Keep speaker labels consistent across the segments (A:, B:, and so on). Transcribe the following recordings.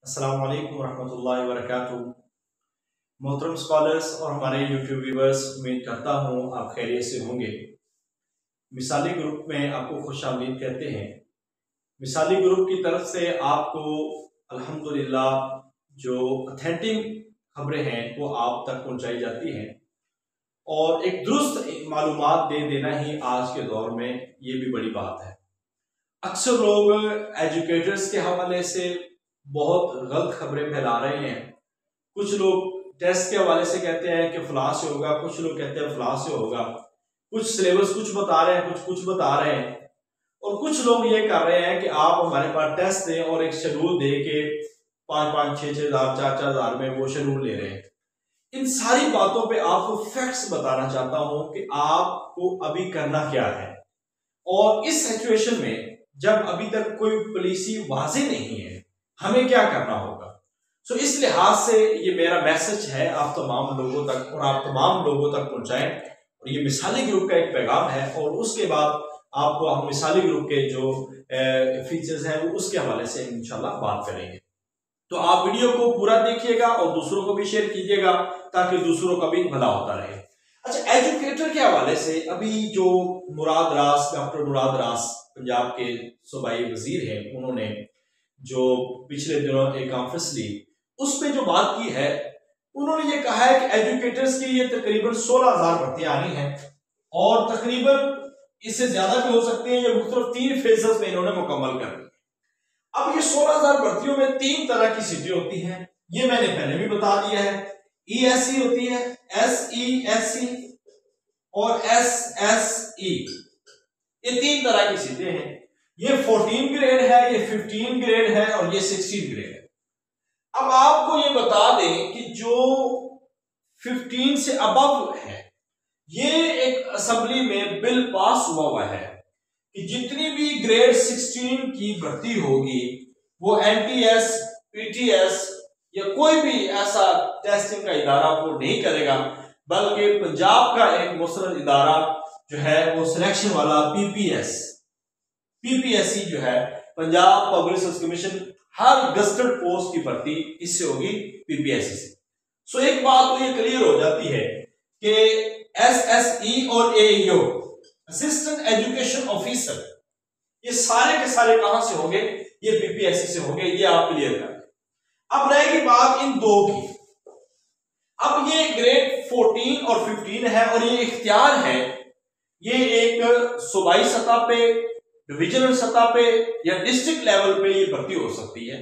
A: अस्सलाम वालेकुम रहमतुल्लाहि व बरकातुहू। मोहतरम स्कॉलर्स और हमारे यूट्यूब व्यूवर्स, उम्मीद करता हूँ आप खैरियत से होंगे। मिसाली ग्रुप में आपको खुशामदीद कहते हैं। मिसाली ग्रुप की तरफ से आपको अल्हम्दुलिल्लाह जो ऑथेंटिक खबरें हैं वो आप तक पहुँचाई जाती हैं और एक दुरुस्त मालूमात दे देना ही आज के दौर में ये भी बड़ी बात है। अक्सर लोग एजुकेटर्स के हवाले से बहुत गलत खबरें फैला रहे हैं। कुछ लोग टेस्ट के हवाले से कहते हैं कि फलां से होगा, कुछ लोग कहते हैं फलां से होगा, कुछ सिलेबस कुछ बता रहे हैं, कुछ बता रहे हैं, और कुछ लोग ये कर रहे हैं कि आप हमारे पास टेस्ट दें और एक शेड्यूल दे के 5-5, 6-6 हज़ार, 4-4 हज़ार में वो शेड्यूल ले रहे हैं। इन सारी बातों पे आपको फैक्ट्स बताना चाहता हूं कि आपको अभी करना क्या है। और इस सिचुएशन में जब अभी तक कोई पॉलिसी वाज़ेह नहीं है, हमें क्या करना होगा। सो इस लिहाज से ये मेरा मैसेज है आप तमाम लोगों तक, और आप तमाम लोगों तक पहुंचाएं। और ये मिसाली ग्रुप का एक पैगाम है, और उसके बाद आपको हम मिसाली ग्रुप के जो फीचर्स हैं वो उसके हवाले से इंशाल्लाह बात करेंगे। तो आप वीडियो को पूरा देखिएगा और दूसरों को भी शेयर कीजिएगा ताकि दूसरों का भी भला होता रहे। अच्छा, एजुकेटर के हवाले से अभी जो मुराद रास, डॉक्टर मुराद रास पंजाब के सूबाई वजीर हैं, उन्होंने जो पिछले दिनों एक कॉन्फ्रेंस ली उस पे जो बात की है, उन्होंने ये कहा है कि एजुकेटर्स की ये तकरीबन 16,000 भर्तियां आनी है और तकरीबन इससे ज्यादा भी हो सकती है। ये मुख्तलिफ 3 फेजेस में इन्होंने मुकम्मल कर दी। अब ये 16,000 भर्तियों में 3 तरह की सीटें होती हैं, ये मैंने पहले भी बता दिया है। ESC होती है, SESC और SSE, ये 3 तरह की सीटें हैं। ये 14 ग्रेड है, ये 15 ग्रेड है और ये 16 ग्रेड है। अब आपको ये बता दें कि जो 15 से अबव है, ये एक असेंबली में बिल पास हुआ है कि जितनी भी ग्रेड 16 की भर्ती होगी वो NTS, PTS या कोई भी ऐसा टेस्टिंग का इदारा वो नहीं करेगा, बल्कि पंजाब का एक मुस्तकिल इदारा जो है वो सिलेक्शन वाला PPSC जो है, पंजाब पब्लिक सर्विस कमीशन, हर गस्टेड पोस्ट की भर्ती इससे होगी, PPSC से। सो एक बात तो ये क्लियर हो जाती है कि SSE और AEO, असिस्टेंट एजुकेशन ऑफिसर, ये सारे के सारे कहां से होंगे, ये PPSC से होंगे, ये आप क्लियर करें। अब रहेगी बात इन दो की। अब ये ग्रेड 14 और 15 है और ये इख्तियार है, ये एक सूबाई सतह पे, डिविजनल सतह पे या डिस्ट्रिक्ट लेवल पे ये भर्ती हो सकती है।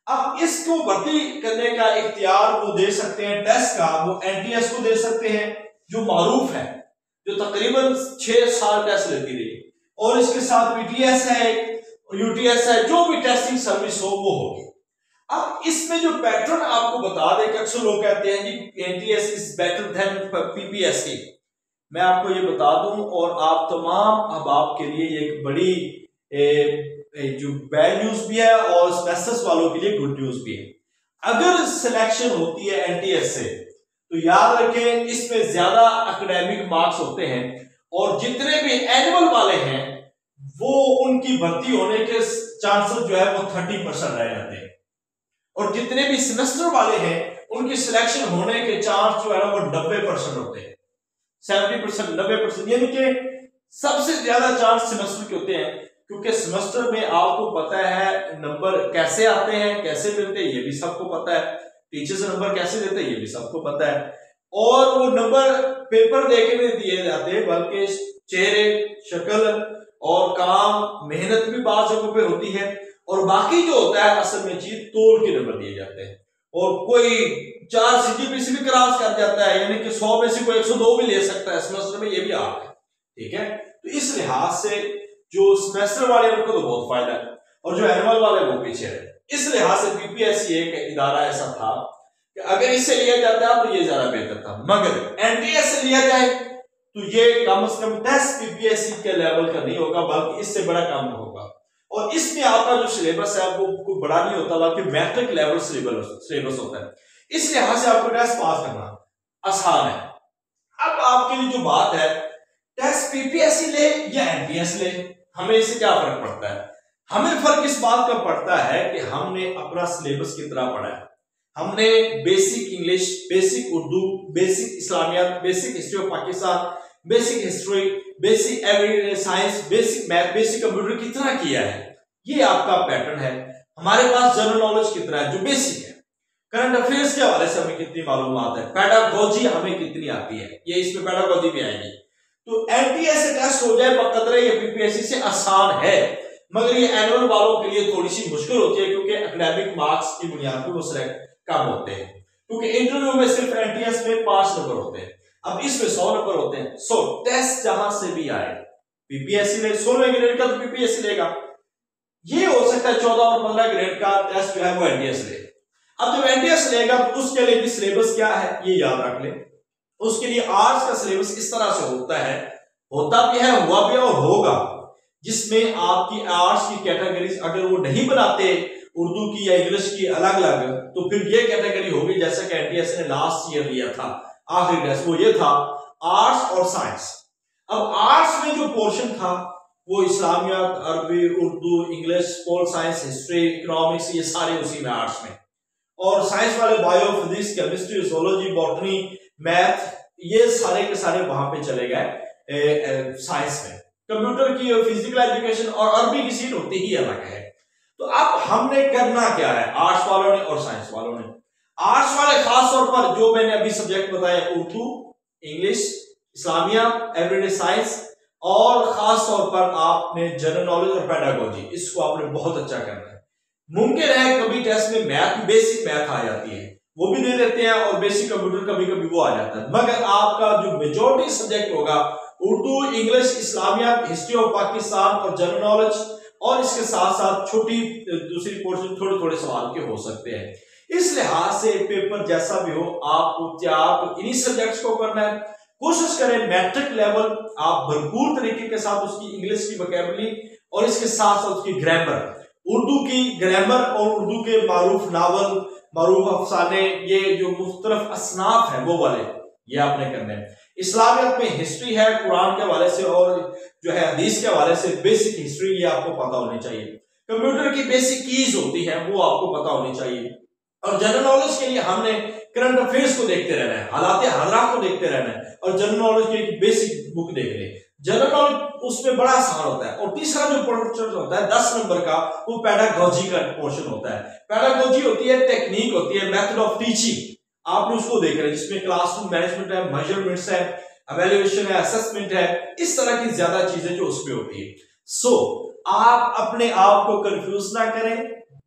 A: अब इसको भर्ती करने का इख्तियार वो दे सकते हैं, टेस्ट का वो NTS को दे सकते हैं जो मारूफ है, जो तकरीबन 6 साल टेस्ट लेती रही, और इसके साथ PTS है, UTS है, जो भी टेस्टिंग सर्विस हो वो होगी। अब इसमें जो पैटर्न आपको बता दें कि अक्सर लोग कहते हैं कि NTS is better than PPSC, मैं आपको ये बता दूं और आप तमाम अहबाब के लिए एक बड़ी जो बैड न्यूज भी है और स्पेशलिस्ट वालों के लिए गुड न्यूज भी है। अगर सिलेक्शन होती है NTS से तो याद रखें इसमें ज्यादा एकेडमिक मार्क्स होते हैं, और जितने भी एनुअल वाले हैं वो उनकी भर्ती होने के चांसेस जो है वो 30% रह जाते हैं, और जितने भी सेमेस्टर वाले हैं उनकी सिलेक्शन होने के चांस जो है वो 90% होते हैं, 70%, 90%, यानी कि सबसे ज्यादा चांस सेमेस्टर के होते हैं, क्योंकि सेमेस्टर में आपको पता है नंबर कैसे आते हैं, कैसे मिलते हैं, ये भी सबको पता है, टीचर्स नंबर कैसे देते हैं ये भी सबको पता है, और वो नंबर पेपर देके नहीं दिए जाते बल्कि चेहरे, शक्ल और काम, मेहनत भी बात जगहों पे होती है, और बाकी जो होता है असल में चीज तोड़ के नंबर दिए जाते हैं। और कोई 4 CGPA से भी क्रॉस कर जाता है, यानी कि 100 में से कोई 102 भी ले सकता है सेमेस्टर में, ये भी आता है, ठीक है। तो इस लिहाज से जो सेमेस्टर वाले उनको तो बहुत फायदा है, और जो एनुअल वाले वो पीछे है। इस लिहाज से PPSC एक इदारा ऐसा था कि अगर इससे लिया जाता है तो ये ज्यादा बेहतर था, मगर NTS से लिया जाए तो ये कम से कम टेस्ट PPSC के लेवल का नहीं होगा, बल्कि इससे बड़ा काम होगा, और इसमें आपका जो सिलेबस है वो कोई बड़ा नहीं होता, बल्कि मैट्रिक लेवल सिलेबस होता है। इस लिहाज से आपको टेस्ट पास करना आसान है। अब आपके लिए जो बात है, टेस्ट PPSC ले या NTS ले, हमें इससे क्या फर्क पड़ता है। हमें फर्क इस बात का पड़ता है कि हमने अपना सिलेबस कितना पढ़ा है। हमने basic English, basic Urdu, basic Islamiyat, basic history of Pakistan, basic history, basic everyday science, basic math, basic computer कितना किया है, ये आपका पैटर्न है। हमारे पास जनरल नॉलेज कितना है जो बेसिक है। करंट अफेयर्स के हवाले से हमें कितनी मालूमात है, पेडागोजी हमें कितनी आती है, ये इसमें पेडागोजी भी आएगी। तो एनटीए से टेस्ट हो जाए बकदरे ये पीपीएससी से आसान है, मगर ये एनुअल वालों के लिए थोड़ी सी मुश्किल होती है क्योंकि एकेडमिक मार्क्स की बुनियाद पर वो कम होते हैं, क्योंकि इंटरव्यू में सिर्फ एनटीएस में 5 नंबर होते हैं, अब इसमें 100 नंबर होते हैं। सो टेस्ट जहां से भी आए पीपीएससी ले 16वें ग्रेड का तो पीपीएससी लेगा, ये हो सकता है 14 और 15 ग्रेड का टेस्ट जो है वो एनटीएस ले। अब जब एनटीएस लेगा तो उसके लिए भी सिलेबस क्या है ये याद रख ले। उसके लिए आर्ट्स का सिलेबस इस तरह से होता है, होता भी है, हुआ भी और होगा, जिसमें आपकी आर्ट्स की कैटेगरीज अगर वो नहीं बनाते उर्दू की या इंग्लिश की अलग अलग, तो फिर ये कैटेगरी होगी जैसा कि एनटीएस ने लास्ट ईयर लिया था, आखिरी टेस्ट वो ये था आर्ट्स और साइंस। अब आर्ट्स में जो पोर्शन था वो इस्लामियात, अरबी, Urdu, English, pol science, history, economics, ये सारे उसी में आर्ट्स में, और साइंस वाले bio, physics, chemistry, zoology, botany, math, ये सारे के सारे वहां पे चले गए साइंस में। कंप्यूटर की फिजिकल एजुकेशन और अरबी की सीट होती ही अलग है। तो अब हमने करना क्या है आर्ट्स वालों ने और साइंस वालों ने। आर्ट्स वाले खास तौर पर जो मैंने अभी सब्जेक्ट बताया, Urdu, English, Islamia, everyday science, और खास तौर पर आपने जनरल नॉलेज और पेडागोजी, इसको आपने बहुत अच्छा करना है। मुमकिन है कभी टेस्ट में मैथ, बेसिक मैथ आ जाती है, वो भी दे देते हैं, और बेसिक कंप्यूटर कभी कभी वो आ जाता है, मगर आपका जो मेजॉरिटी सब्जेक्ट होगा Urdu, English, Islamia, history of Pakistan और जनरल नॉलेज, और इसके साथ साथ छोटी दूसरी पोर्शन थोड़े थोड़े सवाल के हो सकते हैं। इस लिहाज से पेपर जैसा भी हो आपको त्याग इन्हीं सब्जेक्ट्स को करना है। कोशिश करें मैट्रिक लेवल आप भरपूर तरीके के साथ उसकी इंग्लिश की वोकैबुलरी और इसके साथ साथ उसकी ग्रामर, उर्दू की ग्रामर और उर्दू के मारूफ नावल, मारूफ अफसाने, ये जो मुख्तलिफ असनाफ है वो वाले ये आपने करने हैं। इस्लामियत में हिस्ट्री है कुरान के हवाले से और जो है हदीस के हवाले से बेसिक हिस्ट्री, ये आपको पता होनी चाहिए। कंप्यूटर की बेसिक कीज होती है वो आपको पता होनी चाहिए। और जनरल नॉलेज के लिए हमने करंट अफेयर्स को देखते रहना है, हालात हादरा को देखते रहना है, और जनरल नॉलेज की एक बेसिक बुक देख ले। जनरल नॉलेज उसमें बड़ा आसान होता है। और तीसरा जो पोर्शन होता है 10 नंबर का, वो पेडागोजी का पोर्शन होता है। पेडागोजी होती है टेक्निक, होती है मेथड ऑफ टीचिंग, आपने उसको देख रहे हैं, जिसमें क्लासरूम मैनेजमेंट है, मेजरमेंट्स है, एवेल्युएशन है, असेसमेंट है, इस तरह की ज्यादा चीजें जो उसमें होती है। सो आप अपने आप को कंफ्यूज ना करें,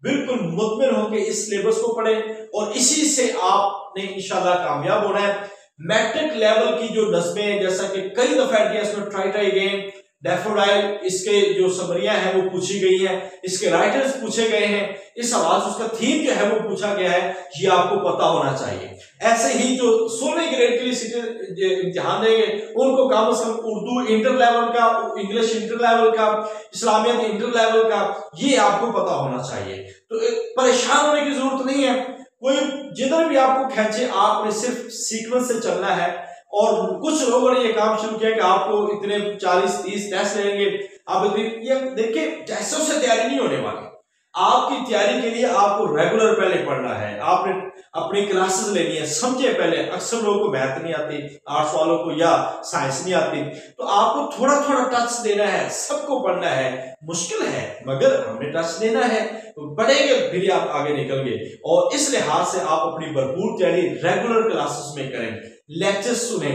A: बिल्कुल मुतमिन होकर इस सिलेबस को पढ़ें और इसी से आपने इंशाल्लाह कामयाब होना है। मैट्रिक लेवल की जो नज़में, जैसा कि कई दफा एनटीएस में ट्राई अगेन, डैफोडाइल, इसके जो समरियां हैं वो पूछी गई हैं, इसके राइटर्स पूछे गए हैं, इस हवाले से उसका थीम जो है वो पूछा गया है, ये आपको पता होना चाहिए। ऐसे ही जो 16वें ग्रेड के लिए इम्तिहान देंगे उनको कम से कम उर्दू इंटर लेवल का, इंग्लिश इंटर लेवल का, इस्लामियत इंटर लेवल का, ये आपको पता होना चाहिए। तो परेशान होने की जरूरत नहीं है, कोई जिधर भी आपको खेचे आपने सिर्फ सीक्वेंस से चलना है। और कुछ लोगों ने ये काम शुरू किया कि आपको इतने 40-30 टेस्ट लेंगे, आप ये देखिए टेस्टों से तैयारी नहीं होने वाली। आपकी तैयारी के लिए आपको रेगुलर पहले पढ़ना है, आपने अपनी क्लासेस लेनी है, समझे पहले। अक्सर लोगों को मैथ नहीं आती, आर्ट्स वालों को या साइंस नहीं आती, तो आपको थोड़ा थोड़ा टच देना है, सबको पढ़ना है। मुश्किल है मगर हमने टच देना है, तो पढ़ेंगे फिर आप आगे निकलेंगे। और इस लिहाज से आप अपनी भरपूर तैयारी रेगुलर क्लासेस में करें, लेक्चर्स सुने,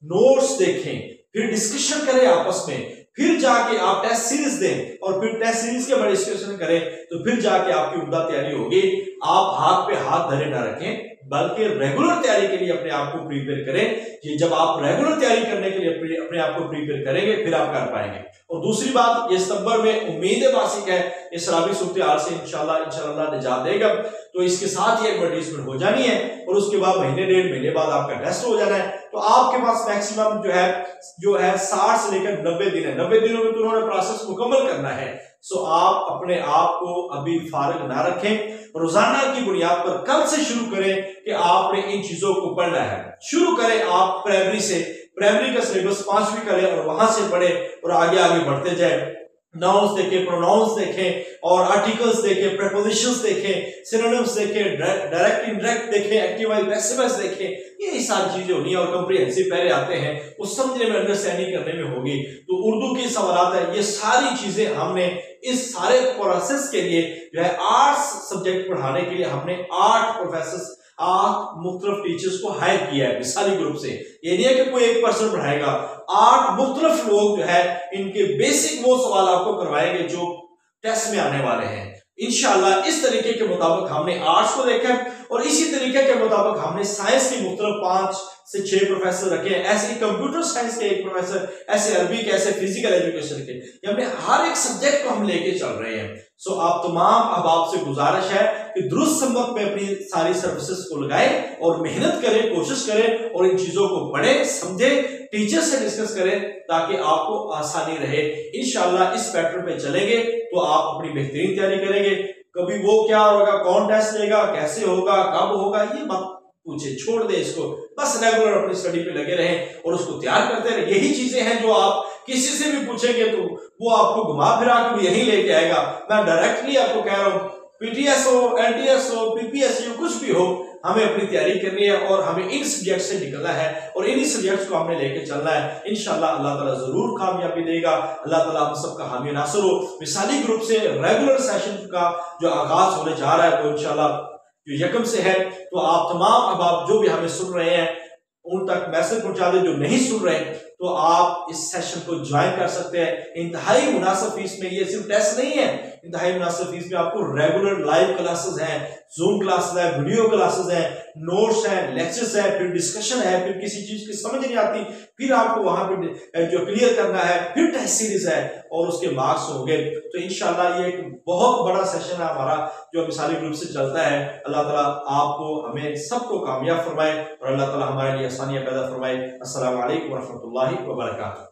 A: नोट्स देखें, फिर डिस्कशन करें आपस में, फिर जाके आप टेस्ट सीरीज दें और फिर टेस्ट सीरीज के बाद डिस्कशन करें, तो फिर जाके आपकी उम्दा तैयारी होगी। आप हाथ पे हाथ धरे ना रखें, बल्कि रेगुलर तैयारी के लिए अपने आप को प्रिपेयर करें। ये जब आप रेगुलर तैयारी करने के लिए अपने आप को प्रिपेयर करेंगे फिर आप कर पाएंगे। और दूसरी बात, ये सितंबर में उम्मीद है वासिक है इस शराबी सूरत-ए-हाल से इंशाल्लाह निजात देगा, तो इसके साथ ही एडवर्टाइजमेंट हो जानी है और उसके बाद महीने 1.5 महीने बाद आपका टेस्ट हो जाना है। तो आपके पास मैक्सिमम जो है 60 से लेकर 90 दिन है। 90 दिनों में तो उन्होंने प्रोसेस मुकम्मल करना है। सो आप अपने आप को अभी फारिग ना रखें, रोजाना की बुनियाद पर कल से शुरू करें कि आपने इन चीजों को पढ़ना है। शुरू करें आप प्राइमरी से, प्राइमरी का सिलेबस 5वीं करें और वहां से पढ़े और आगे आगे बढ़ते जाए। नाउन्स देखें, प्रोनाउंस देखें और आर्टिकल्स देखें, प्रीपोजिशंस देखें, सिनोनिम्स देखें, डायरेक्ट इनडायरेक्ट देखें, एक्टिव वाइज पैसिव वॉइस देखें, ये सारी चीजें होनी है। और कॉम्प्रिहेंसिव पहले आते हैं, वो समझने में, अंडरस्टैंडिंग करने में होगी। तो उर्दू की सवालात है, ये सारी चीजें हमने इस सारे प्रोसेस के लिए जो है आर्ट्स सब्जेक्ट पढ़ाने के लिए हमने 8 प्रोफेसर, 8 मुख्तलिफ टीचर्स को हायर किया है मिसाली ग्रुप से। ये नहीं है कि कोई एक पर्सन पढ़ाएगा, 8 मुख्तलिफ लोग जो है इनके बेसिक वो सवाल आपको करवाएंगे जो टेस्ट में आने वाले हैं। इंशाल्लाह इस तरीके के मुताबिक हमने आर्ट्स को देखा और इसी तरीके के मुताबिक हमने साइंस के मुख्तलिफ 5 से 6 प्रोफेसर रखे हैं, ऐसे कंप्यूटर साइंस के 1 प्रोफेसर, ऐसे अरबी के, ऐसे फिजिकल एजुकेशन के, हमने हर एक सब्जेक्ट को हम लेके चल रहे हैं। सो आप तमाम अहबाब से गुजारिश है कि दुरुस्त संबक में अपनी सारी सर्विसेज को लगाएं और मेहनत करें, कोशिश करें और इन चीजों को पढ़ें, समझें, टीचर से डिस्कस करें ताकि आपको आसानी रहे। इंशाल्लाह इस पैटर्न पे चलेंगे तो आप अपनी बेहतरीन तैयारी करेंगे। कभी वो क्या होगा, कौन टेस्ट लेगा, कैसे होगा, कब होगा, ये मत पूछे, छोड़ दे इसको, बस रेगुलर अपनी स्टडी पे लगे रहें और उसको तैयार करते रहें। यही चीजें हैं जो आप किसी से भी पूछेंगे तो वो आपको घुमा फिरा के यही लेके आएगा। मैं डायरेक्टली आपको कह रहा हूँ, पीटीएस हो, एनटीएस हो, पीपीएससी हो, कुछ भी हो, हमें अपनी तैयारी करनी है और हमें इन सब्जेक्ट से निकलना है और इन्हीं सब्जेक्ट्स को हमने लेके चलना है। इंशाल्लाह अल्लाह ताला जरूर कामयाबी देगा। अल्लाह ताला हम सबका हामी नासर हो। मिसाली ग्रुप से रेगुलर सेशन का जो आगाज होने जा रहा है वो इंशाल्लाह जो यकम से है, तो आप तमाम अहबाब जो भी हमें सुन रहे हैं उन तक मैसेज पहुंचा दें। जो नहीं सुन रहे तो आप इस सेशन को ज्वाइन कर सकते हैं इंतहाई मुनासिब फीस में। ये सिर्फ टेस्ट नहीं है, इंतहाई मुनासिब फीस में आपको रेगुलर लाइव क्लासेस हैं, जूम क्लासेस है, वीडियो क्लासेस है, नोट्स है, लेक्चर्स है, फिर डिस्कशन है, फिर किसी चीज की समझ नहीं आती फिर आपको वहां पे जो क्लियर करना है, फिर टेस्ट सीरीज है और उसके मार्क्स होंगे। तो इंशाल्लाह ये एक बहुत बड़ा सेशन है हमारा जो मिसाली ग्रुप से चलता है। अल्लाह ताला आपको, हमें सबको कामयाब फरमाए और अल्लाह ताला हमारे लिए आसानियां पैदा फरमाए। अस्सलाम वालेकुम व रहमतुल्लाहि व बरकातहू।